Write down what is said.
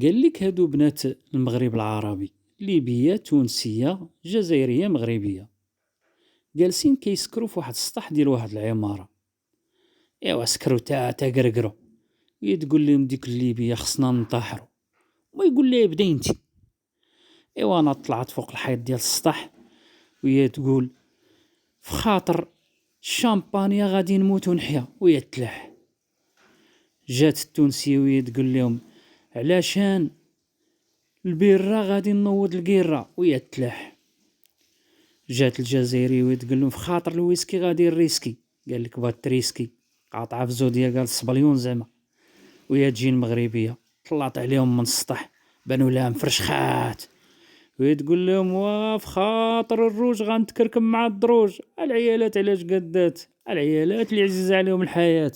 قال لك هادو بنات المغرب العربي، ليبيه تونسيه جزائريه مغربيه، جالسين كيسكروا في واحد السطح ديال واحد العماره. ايوا سكروا تا قرقروا. هي تقول لهم ديك الليبيه خصنا ننتحروا، ما يقول لها بدا انت. ايوا انا طلعت فوق الحيط ديال السطح وهي تقول في خاطر الشامبانيا غادي نموت ونحيا، وهي تلاح. جات التونسيه وهي تقول لهم علاشان البيرة غادي نوض القيرة، وهي تلاح. جات الجزائري وهي تقول لهم في خاطر الويسكي غادي الريسكي، قال لك بغات تريسكي قاطعه في زوديا قال الصبليون زعما. وهي تجي المغربيه طلعت عليهم من السطح بانوا لها مفرشخات، وهي تقول لهم واف خاطر الروج غنتكركم مع الدروج. العيالات علاش قدات؟ العيالات اللي عزيز عليهم الحياه.